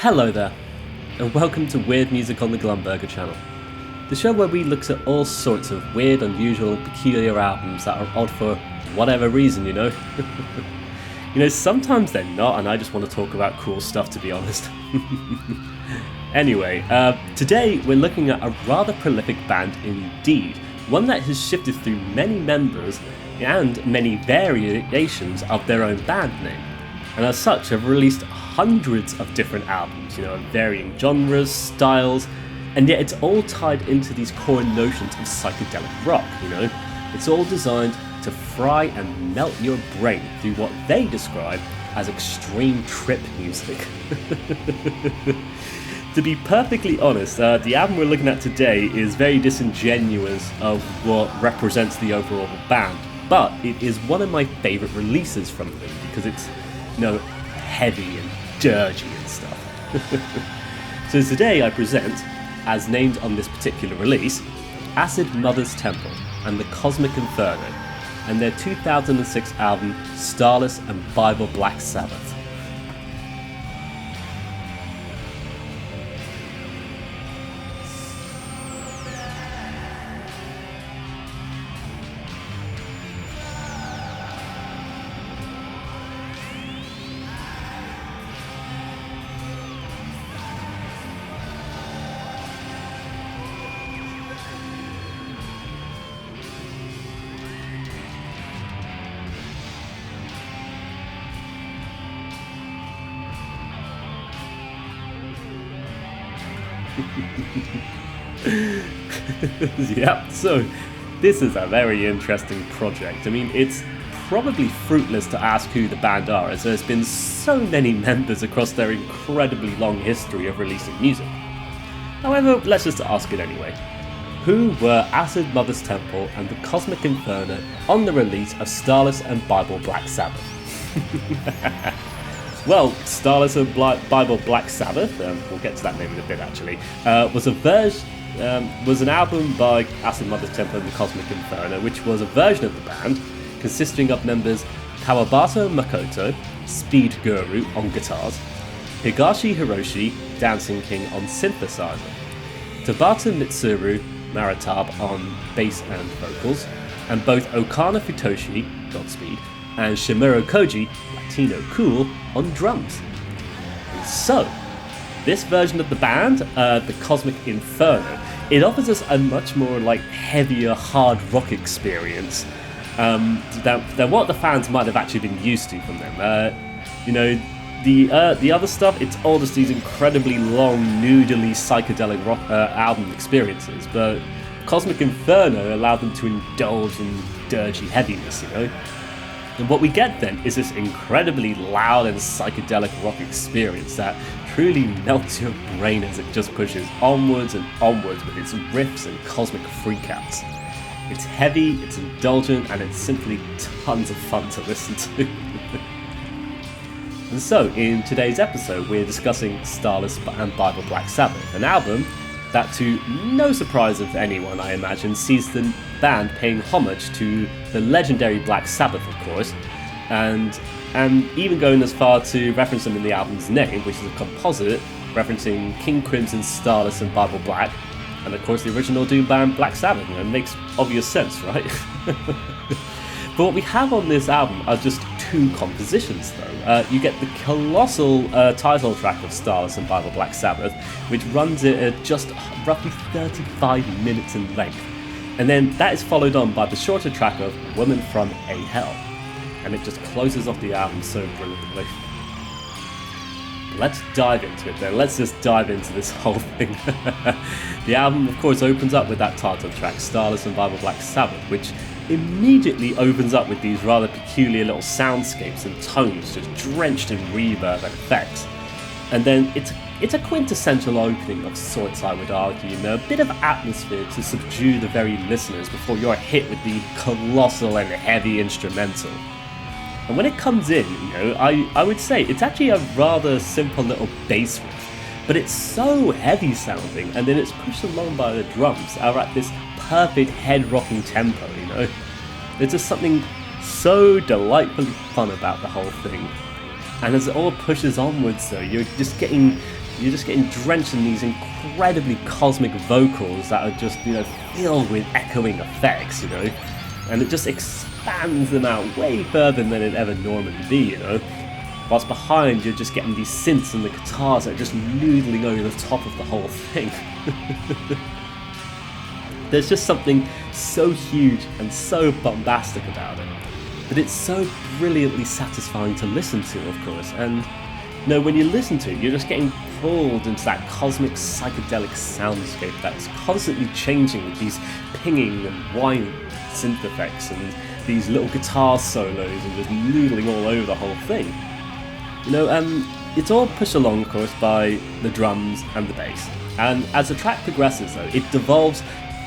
Hello there, and welcome to Weird Music on the Glumburger channel, the show where we look at all sorts of weird, unusual, and peculiar albums that are odd for whatever reason, you know. Sometimes they're not, and I just want to talk about cool stuff, to be honest. Anyway, today we're looking at a rather prolific band indeed, one that has shifted through many members and many variations of their own band name, and as such have released hundreds of different albums, of varying genres, styles, and yet it's all tied into these core notions of psychedelic rock, It's all designed to fry and melt your brain through what they describe as extreme trip music. To be perfectly honest, the album we're looking at today is very disingenuous of what represents the overall band, but it is one of my favourite releases from them because it's, heavy and dirgy and stuff. So today I present, as named on this particular release, Acid Mother's Temple and the Cosmic Inferno, and their 2006 album Starless and Bible Black Sabbath. Yep, so this is a very interesting project. It's probably fruitless to ask who the band are, as there's been so many members across their incredibly long history of releasing music. However, let's just ask it anyway. Who were Acid Mother's Temple and the Cosmic Inferno on the release of Starless and Bible Black Sabbath? Well, Starless and Bible Black Sabbath, we'll get to that name in a bit actually, was an album by Acid Mother's Temple and the Cosmic Inferno, which was a version of the band consisting of members Kawabato Makoto, Speed Guru on guitars, Higashi Hiroshi, Dancing King on synthesizer, Tabata Mitsuru Maritab on bass and vocals, and both Okana Futoshi, Godspeed, and Shimuro Koji, Latino Cool, on drums. And so, this version of the band, the Cosmic Inferno, it offers us a much more heavier hard rock experience than what the fans might have actually been used to from them. The other stuff, it's all just these incredibly long, noodly psychedelic rock album experiences, but Cosmic Inferno allowed them to indulge in dirgy heaviness, And what we get then is this incredibly loud and psychedelic rock experience that truly melts your brain as it just pushes onwards and onwards with its riffs and cosmic freakouts. It's heavy, it's indulgent, and it's simply tons of fun to listen to. And so, in today's episode, we're discussing Starless and Bible Black Sabbath, an album that, to no surprise of anyone, I imagine, sees the band paying homage to the legendary Black Sabbath, of course, and even going as far to reference them in the album's name, which is a composite referencing King Crimson's Starless and Bible Black, and of course the original doom band Black Sabbath. It makes obvious sense, right? But what we have on this album are just two compositions, though. You get the colossal title track of Starless and Bible Black Sabbath, which runs it at just roughly 35 minutes in length. And then that is followed on by the shorter track of Woman from A Hell. And it just closes off the album so brilliantly. Let's dive into it then. Let's just dive into this whole thing. The album, of course, opens up with that title track, Starless and Bible Black Sabbath, which immediately opens up with these rather peculiar little soundscapes and tones just drenched in reverb and effects. And then it's a quintessential opening of sorts, I would argue, a bit of atmosphere to subdue the very listeners before you're hit with the colossal and heavy instrumental. And when it comes in, I would say it's actually a rather simple little bass riff, but it's so heavy sounding, and then it's pushed along by the drums are at this perfect head-rocking tempo, There's just something so delightfully fun about the whole thing. And as it all pushes onwards, though, you're just getting you're just getting drenched in these incredibly cosmic vocals that are just, filled with echoing effects, and it just expands them out way further than it'd ever normally be, whilst behind you're just getting these synths and the guitars that are just noodling over the top of the whole thing. There's just something so huge and so bombastic about it, but it's so brilliantly satisfying to listen to, of course, and when you listen to it, you're just getting pulled into that cosmic psychedelic soundscape that's constantly changing with these pinging and whining synth effects and these little guitar solos and just noodling all over the whole thing. It's all pushed along, of course, by the drums and the bass. And as the track progresses, though, it devolves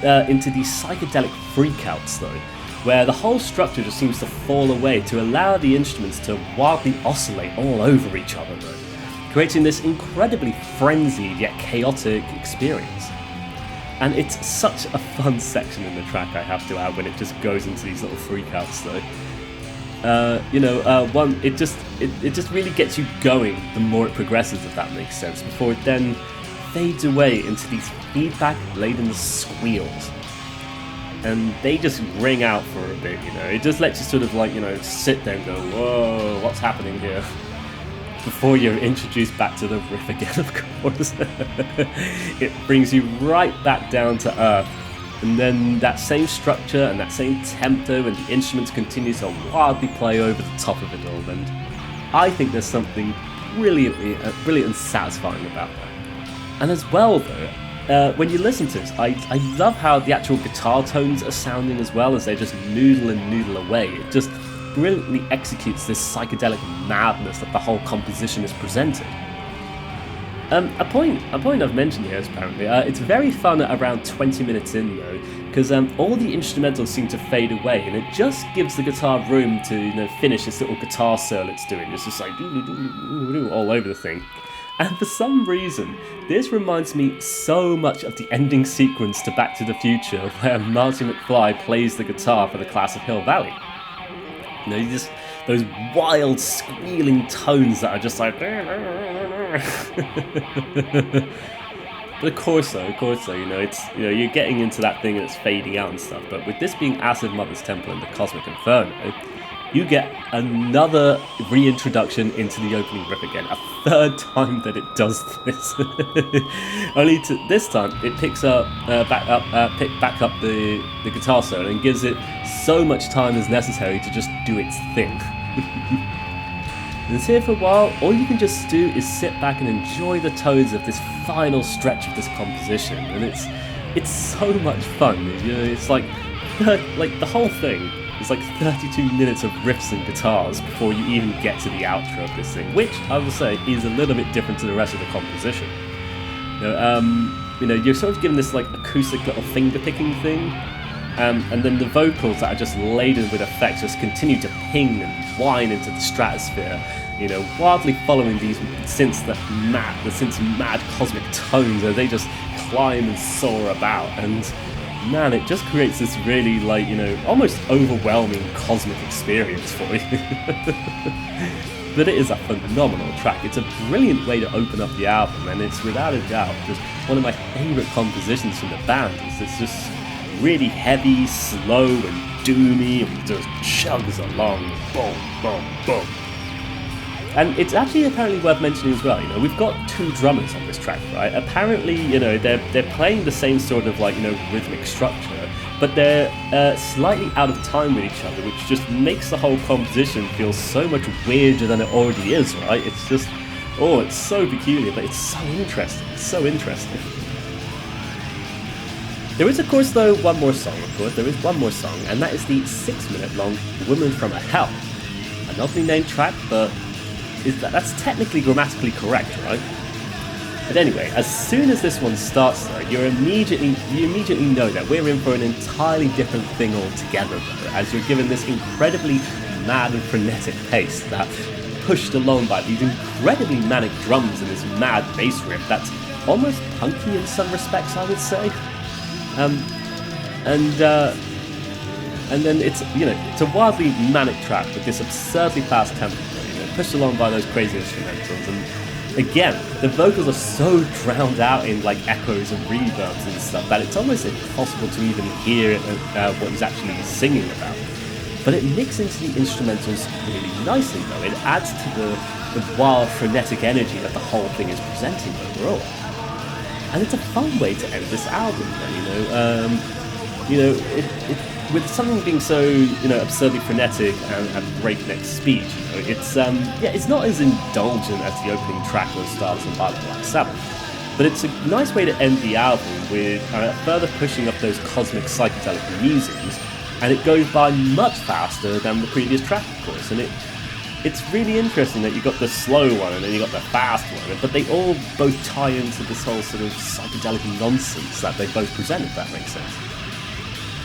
into these psychedelic freakouts, though, where the whole structure just seems to fall away to allow the instruments to wildly oscillate all over each other, though, creating this incredibly frenzied yet chaotic experience. And it's such a fun section in the track, I have to add, when it just goes into these little freakouts, though. It just really gets you going the more it progresses, if that makes sense, before it then fades away into these feedback-laden squeals. And they just ring out for a bit, It just lets you sort of sit there and go, whoa, what's happening here? Before you're introduced back to the riff again, of course. It brings you right back down to earth. And then that same structure and that same tempo and the instruments continue to wildly play over the top of it all. And I think there's something brilliant and satisfying about that. And as well, though, when you listen to this, I love how the actual guitar tones are sounding as well, as they just noodle away. It just brilliantly executes this psychedelic madness that the whole composition is presented. A point I've mentioned here is apparently it's very fun at around 20 minutes in, though, because all the instrumentals seem to fade away, and it just gives the guitar room to finish this little guitar solo it's doing. It's just like all over the thing. And for some reason, this reminds me so much of the ending sequence to Back to the Future, where Marty McFly plays the guitar for the Class of Hill Valley. Just those wild squealing tones that are just like... But of course though, it's you're getting into that thing that's fading out and stuff. But with this being Acid Mother's Temple and the Cosmic Inferno, you get another reintroduction into the opening riff again, a third time that it does this. Only this time it picks back up the guitar solo and gives it so much time as necessary to just do its thing. And it's here for a while. All you can just do is sit back and enjoy the tones of this final stretch of this composition, and it's so much fun. It's like the whole thing. It's like 32 minutes of riffs and guitars before you even get to the outro of this thing, which I will say is a little bit different to the rest of the composition. You're sort of given this like acoustic little finger picking thing, and then the vocals that are just laden with effects just continue to ping and whine into the stratosphere, wildly following these synths mad cosmic tones as they just climb and soar about, and man, it just creates this really almost overwhelming cosmic experience for you. But it is a phenomenal track. It's a brilliant way to open up the album, and it's without a doubt just one of my favourite compositions from the band. It's just really heavy, slow and doomy, and just chugs along, boom, boom, boom. And it's actually apparently worth mentioning as well, we've got two drummers on this track, right? Apparently, they're playing the same sort of rhythmic structure, but they're slightly out of time with each other, which just makes the whole composition feel so much weirder than it already is, right? It's just, it's so peculiar, but it's so interesting. It's so interesting. There is, of course, though, one more song, and that is the 6-minute-long Woman from Hell. An oddly named track, but that's technically grammatically correct, right? But anyway, as soon as this one starts, though, you immediately know that we're in for an entirely different thing altogether, though, as you're given this incredibly mad and frenetic pace that's pushed along by these incredibly manic drums and this mad bass riff that's almost punky in some respects, I would say. And then it's a wildly manic track with this absurdly fast tempo, pushed along by those crazy instrumentals, and again, the vocals are so drowned out in like echoes and reverbs and stuff that it's almost impossible to even hear what he's actually singing about. But it mixes into the instrumentals really nicely, though. It adds to the wild, frenetic energy that the whole thing is presenting overall. And it's a fun way to end this album, with something being so, absurdly frenetic and at breakneck speed, it's not as indulgent as the opening track of Starless and Bible Black Sabbath, but it's a nice way to end the album with further pushing up those cosmic psychedelic musings, and it goes by much faster than the previous track, of course, and it's really interesting that you got the slow one and then you got the fast one, but they all both tie into this whole sort of psychedelic nonsense that they both present, if that makes sense.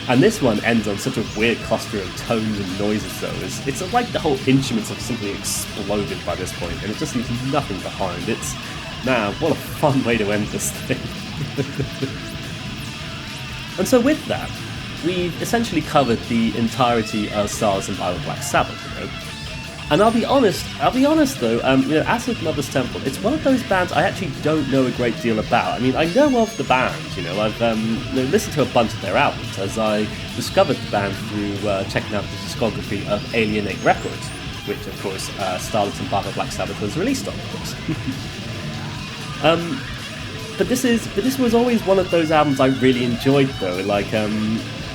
And this one ends on such a weird cluster of tones and noises, though. It's like the whole instruments have simply exploded by this point, and it just leaves nothing behind. Man, what a fun way to end this thing. And so with that, we've essentially covered the entirety of Starless and Bible Black Sabbath, And I'll be honest though, Acid Mother's Temple, it's one of those bands I actually don't know a great deal about. I mean, I know of the band, I've listened to a bunch of their albums, as I discovered the band through checking out the discography of Alienate Records, which of course Starless and Bible Black Sabbath was released on, of course. But this was always one of those albums I really enjoyed, though.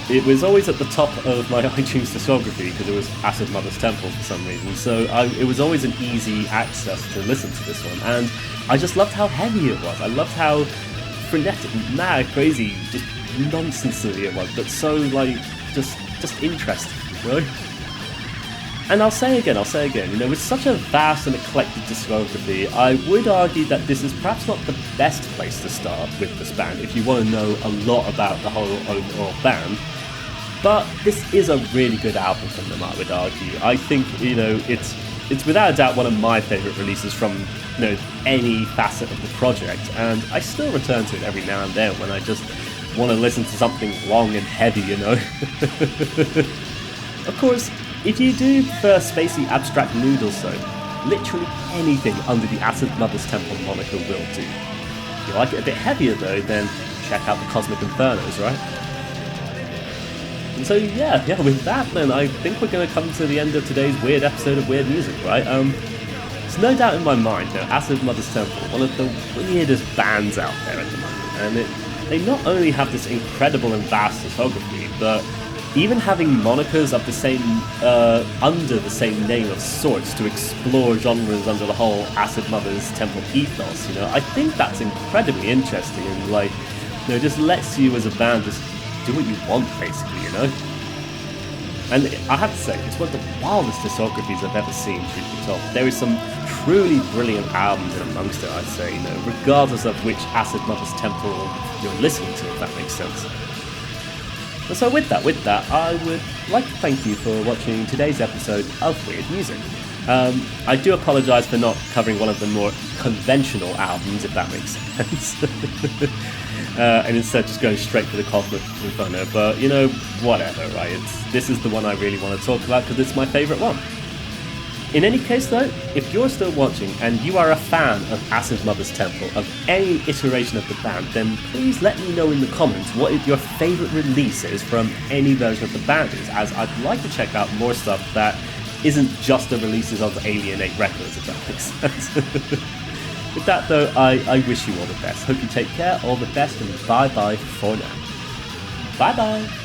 It was always at the top of my iTunes discography because it was Acid Mother's Temple for some reason, so it was always an easy access to listen to this one, and I just loved how heavy it was. I loved how frenetic, mad, crazy, just nonsensely it was, but so just interesting, right? And I'll say again, with such a vast and eclectic discography, I would argue that this is perhaps not the best place to start with this band if you want to know a lot about the whole overall band. But this is a really good album from them, I would argue. I think, it's without a doubt one of my favourite releases from, any facet of the project, and I still return to it every now and then when I just want to listen to something long and heavy, Of course, if you do prefer spacey abstract noodles though, literally anything under the Acid Mother's Temple moniker will do. If you like it a bit heavier though, then check out the Cosmic Infernos, right? And so with that then, I think we're going to come to the end of today's weird episode of Weird Music, right? There's no doubt in my mind, Acid Mother's Temple, one of the weirdest bands out there at the moment, and they not only have this incredible and vast discography, but even having monikers of the same, under the same name of sorts to explore genres under the whole Acid Mother's Temple ethos, I think that's incredibly interesting and just lets you as a band just do what you want, basically, And I have to say, it's one of the wildest discographies I've ever seen, truth be told. There is some truly brilliant albums in amongst it, I'd say, regardless of which Acid Mother's Temple you're listening to, if that makes sense. And so with that, I would like to thank you for watching today's episode of Weird Music. I do apologise for not covering one of the more conventional albums, if that makes sense. And instead just going straight for the Cosmic Inferno, but whatever, right? This is the one I really want to talk about because it's my favourite one. In any case though, if you're still watching and you are a fan of Acid Mother's Temple, of any iteration of the band, then please let me know in the comments what your favourite release is from any version of the band is, as I'd like to check out more stuff that isn't just the releases of Alienate Records, if that makes sense. With that though, I wish you all the best. Hope you take care, all the best, and bye bye for now. Bye bye!